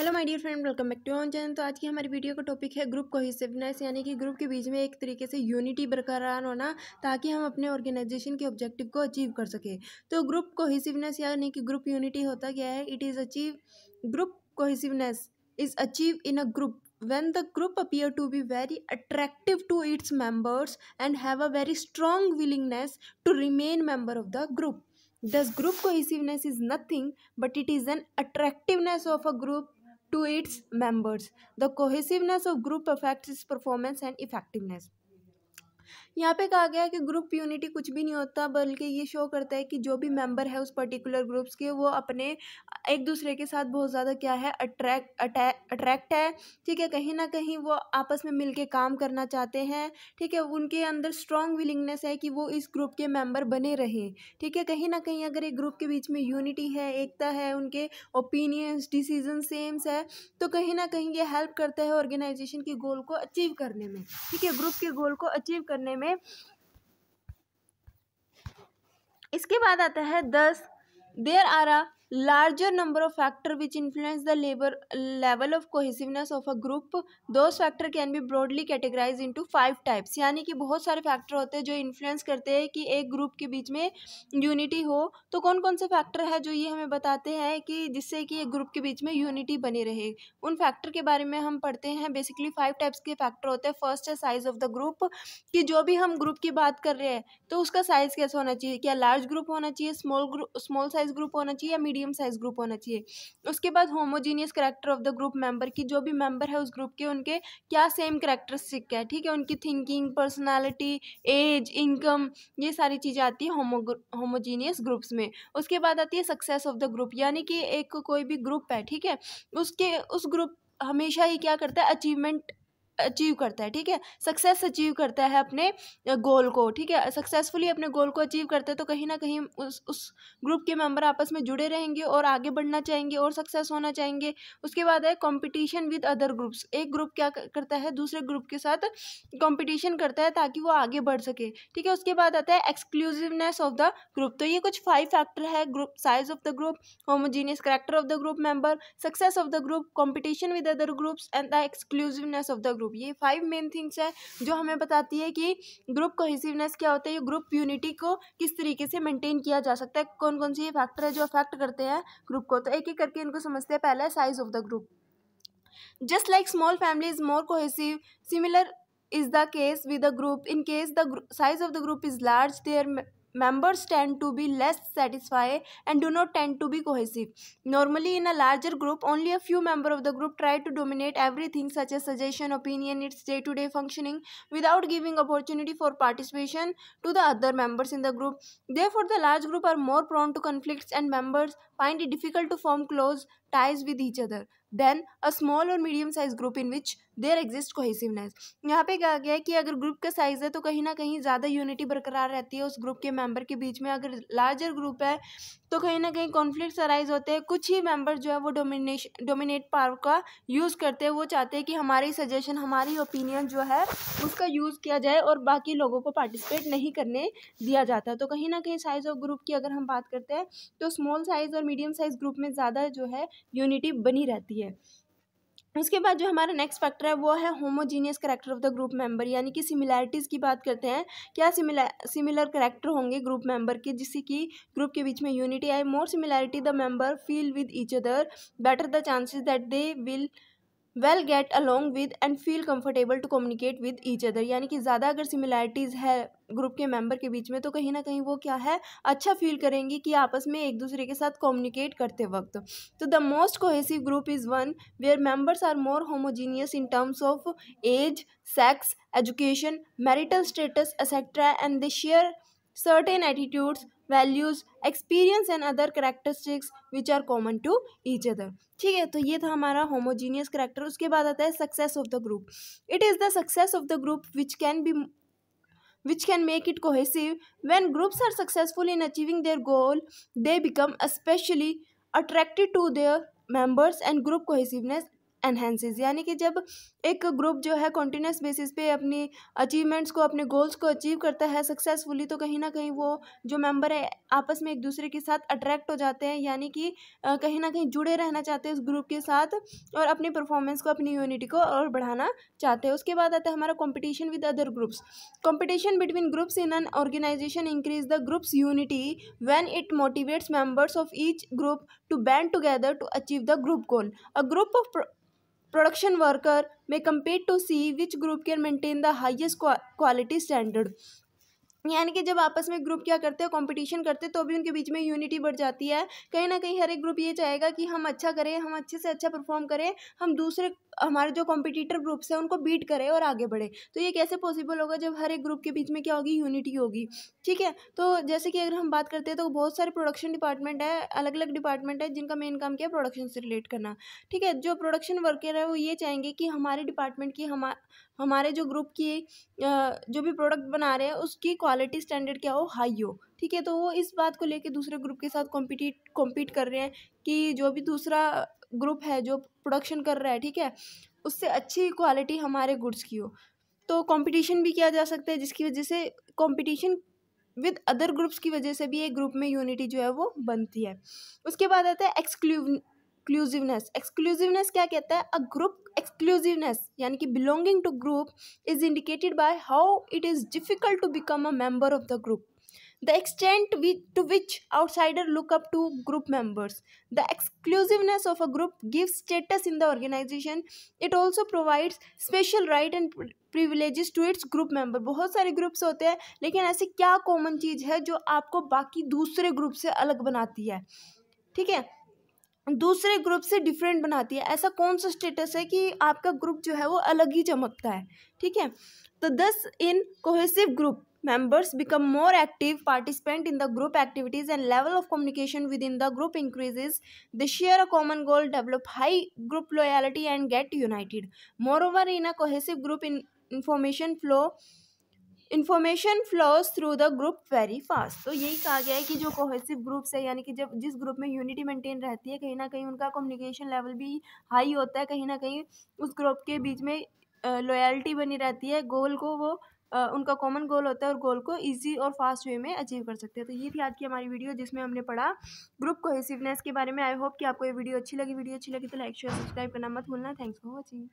Hello my dear friend, welcome back to on channel. तो आज की हमारी वीडियो का टॉपिक है ग्रुप कोहेसिवनेस, यानी कि ग्रुप के बीच में एक तरीके से यूनिटी बरकरार होना ताकि हम अपने ऑर्गेनाइजेशन के ऑब्जेक्टिव को अचीव कर सके। तो ग्रुप कोहेसिवनेस यानी कि ग्रुप यूनिटी होता क्या है? It is achieve group cohesiveness is achieve in a group when the group appear to be very attractive to its members and have a very strong willingness to remain member of the group. Thus group cohesiveness is nothing but it is an attractiveness of a group to its members. The cohesiveness of group affects its performance and effectiveness. यहाँ पे कहा गया है कि group unity कुछ भी नहीं होता, बल्कि ये शो करता है कि जो भी मेंबर है उस पर्टिकुलर ग्रुप्स के, वो अपने एक दूसरे के साथ बहुत ज़्यादा क्या है, अट्रैक्ट है। ठीक है, कहीं ना कहीं वो आपस में मिलके काम करना चाहते हैं। ठीक है, उनके अंदर स्ट्रॉन्ग विलिंगनेस है कि वो इस ग्रुप के मेंबर बने रहे। ठीक है, कहीं ना कहीं अगर एक ग्रुप के बीच में यूनिटी है, एकता है, उनके ओपिनियंस डिसीजन सेम्स है, तो कहीं ना कहीं ये हेल्प करता है ऑर्गेनाइजेशन के गोल को अचीव करने में। ठीक है, ग्रुप के गोल को अचीव करने में। इसके बाद आता है 10 there are a larger number of factor which influence the level of cohesiveness of a group. Those factor can be broadly categorized into 5 types. यानी कि बहुत सारे फैक्टर होते हैं जो इन्फ्लुएंस करते हैं कि एक ग्रुप के बीच में यूनिटी हो। तो कौन कौन से फैक्टर है जो ये हमें बताते हैं कि जिससे कि एक ग्रुप के बीच में यूनिटी बनी रहे? उन फैक्टर के बारे में हम पढ़ते हैं। बेसिकली 5 टाइप्स के फैक्टर होते हैं। फर्स्ट है साइज ऑफ द ग्रुप, कि जो भी हम ग्रुप की बात कर रहे हैं तो उसका साइज कैसा होना चाहिए? क्या लार्ज ग्रुप होना चाहिए, स्मॉल साइज ग्रुप होना चाहिए, या मीडियम साइज ग्रुप होना चाहिए? उसके बाद homogeneous character of the group member, की जो भी मेंबर है उस ग्रुप के, उनके क्या सेम कैरेक्टरिस्टिक है। ठीक है, उनकी थिंकिंग, पर्सनालिटी, एज, इनकम, ये सारी चीज़ें आती है होमोजीनियस ग्रुप्स में। उसके बाद आती है सक्सेस ऑफ द ग्रुप, यानी कि एक कोई भी ग्रुप है, ठीक है, उस ग्रुप हमेशा ही क्या करता है? अचीव करता है। ठीक है, सक्सेस अचीव करता है अपने गोल को। ठीक है, सक्सेसफुली अपने गोल को अचीव करते हैं, तो कहीं ना कहीं उस ग्रुप के मेंबर आपस में जुड़े रहेंगे और आगे बढ़ना चाहेंगे और सक्सेस होना चाहेंगे। उसके बाद है कंपटीशन विद अदर ग्रुप्स। एक ग्रुप क्या करता है? दूसरे ग्रुप के साथ कंपटीशन करता है ताकि वो आगे बढ़ सके। ठीक है, उसके बाद आता है एक्सक्लूसिवनेस ऑफ द ग्रुप। तो ये कुछ 5 फैक्टर है: group, size of the group, homogeneous character of the group member, success of the group, competition with other groups and the exclusiveness of the group. ये 5 मेन थिंग्स है जो हमें बताती है कि ग्रुप कोहेसिवनेस क्या होता है, ये ग्रुप यूनिटी को किस तरीके से मेंटेन किया जा सकता है, कौन कौन से ये फैक्टर है जो अफेक्ट करते हैं ग्रुप को। तो एक एक करके इनको समझते हैं। पहला है size of the group. Just like small family is more cohesive, similar is the case with the group. In case the size of the group is large, their members tend to be less satisfied and do not tend to be cohesive. Normally, in a larger group, only a few members of the group try to dominate everything, such as suggestion, opinion, its day-to-day functioning, without giving opportunity for participation to the other members in the group. Therefore, the large group are more prone to conflicts and members find it difficult to form close ties with each other than a small or medium sized group in which there exists cohesiveness. यहाँ पे कहा गया है कि अगर group का size है तो कहीं ना कहीं ज़्यादा यूनिटी बरकरार रहती है उस ग्रुप के मेंबर के बीच में। अगर लार्जर ग्रुप है तो कहीं ना कहीं कॉन्फ्लिक्ट्स अराइज होते हैं। कुछ ही मेंबर जो है वो डोमिनेट पावर का यूज़ करते हैं। वो चाहते हैं कि हमारी सजेशन, हमारी ओपिनियन जो है उसका यूज़ किया जाए और बाकी लोगों को पार्टिसिपेट नहीं करने दिया जाता। तो कहीं ना कहीं साइज ऑफ ग्रुप की अगर हम बात करते हैं तो स्मॉल साइज और मीडियम साइज ग्रुप में ज़्यादा जो है यूनिटी बनी रहती है। उसके बाद जो हमारा नेक्स्ट फैक्टर है वो है homogeneous character of the group member, यानी कि सिमिलैरिटीज़ की बात करते हैं। क्या सिमिलर कैरेक्टर होंगे ग्रुप मेंबर के जिससे कि ग्रुप के बीच में यूनिटी आए? More similarity the member feel with each other, better the chances that they will well get along with and feel comfortable to communicate with each other. यानी कि ज़्यादा अगर सिमिलैरिटीज़ है ग्रुप के मेंबर के बीच में तो कहीं ना कहीं वो क्या है, अच्छा फील करेंगे कि आपस में एक दूसरे के साथ कम्युनिकेट करते वक्त। तो the most cohesive group is one where members are more homogeneous in terms of age, sex, education, marital status etcetera, and they share certain attitudes, values, experience and other characteristics which are common to each other. ठीक है, तो ये था हमारा homogeneous character. उसके बाद आता है success of the group. It is the success of the group which can make it cohesive. When groups are successful in achieving their goal, they become especially attracted to their members, and group cohesiveness enhances, यानी कि जब एक group जो है continuous basis पे अपनी achievements को, अपने गोल्स को अचीव करता है सक्सेसफुली, तो कहीं ना कहीं वो जो मेंबर है आपस में एक दूसरे के साथ अट्रैक्ट हो जाते हैं, यानी कि कहीं ना कहीं जुड़े रहना चाहते हैं उस ग्रुप के साथ और अपनी परफॉर्मेंस को, अपनी यूनिटी को और बढ़ाना चाहते हैं। उसके बाद आता है हमारा competition with other groups. Competition between groups in an organisation increase the groups unity when it motivates members of each group to band together to achieve the group goal. A group of production worker may compete to see which group can maintain the highest quality standard। यानी कि जब आपस में group क्या करते हैं, competition करते हैं, तो भी उनके बीच में यूनिटी बढ़ जाती है। कहीं ना कहीं हर एक ग्रुप ये चाहेगा कि हम अच्छा करें, हम अच्छे से अच्छा परफॉर्म करें, हम दूसरे हमारे जो कॉम्पिटिटर ग्रुप्स हैं उनको बीट करें और आगे बढ़े। तो ये कैसे पॉसिबल होगा, जब हर एक ग्रुप के बीच में क्या होगी, यूनिटी होगी। ठीक है, तो जैसे कि अगर हम बात करते हैं तो बहुत सारे प्रोडक्शन डिपार्टमेंट है, अलग अलग डिपार्टमेंट है जिनका मेन काम क्या है, प्रोडक्शन से रिलेट करना। ठीक है, जो प्रोडक्शन वर्कर है वो ये चाहेंगे कि हमारे डिपार्टमेंट की, हमारे जो ग्रुप की जो भी प्रोडक्ट बना रहे हैं उसकी क्वालिटी स्टैंडर्ड क्या हो, हाई हो। ठीक है, तो वो इस बात को लेके दूसरे ग्रुप के साथ कॉम्पीट कर रहे हैं कि जो भी दूसरा ग्रुप है जो प्रोडक्शन कर रहा है, ठीक है, उससे अच्छी क्वालिटी हमारे गुड्स की हो। तो कंपटीशन भी किया जा सकता है, जिसकी वजह से कंपटीशन विद अदर ग्रुप्स की वजह से भी एक ग्रुप में यूनिटी जो है वो बनती है। उसके बाद आता है एक्सक्लूसिवनेस। एक्सक्लूसिवनेस क्या कहता है, अ ग्रुप एक्सक्लूसिवनेस यानी कि belonging to group is indicated by how it is difficult to become a member of the group, the extent to which outsider look up to group members. The exclusiveness of a group gives status in the organization. It also provides special right and privileges to its group member। बहुत सारे groups होते हैं, लेकिन ऐसी क्या common चीज़ है जो आपको बाकी दूसरे ग्रुप से अलग बनाती है, ठीक है, दूसरे ग्रुप से डिफरेंट बनाती है। ऐसा कौन सा स्टेटस है कि आपका ग्रुप जो है वो अलग ही चमकता है। ठीक है, तो thus in cohesive group members become more active participant in the group activities and level of communication within the group increases. They share a common goal, develop high group loyalty and get united. Moreover, in a cohesive group, information flows through the group very fast। तो यही कहा गया है कि जो cohesive groups है, यानी कि जब जिस ग्रुप में यूनिटी मेंटेन रहती है, कहीं ना कहीं उनका कम्युनिकेशन लेवल भी हाई होता है, कहीं ना कहीं उस ग्रुप के बीच में लॉयल्टी बनी रहती है, गोल को वो उनका कॉमन गोल होता है और गोल को इजी और फास्ट वे में अचीव कर सकते हैं। तो ये थी आज की हमारी वीडियो जिसमें हमने पढ़ा ग्रुप कोहेसिवनेस के बारे में। आई होप कि आपको ये वीडियो अच्छी लगी तो लाइक शेयर सब्सक्राइब करना मत भूलना। Thanks for watching.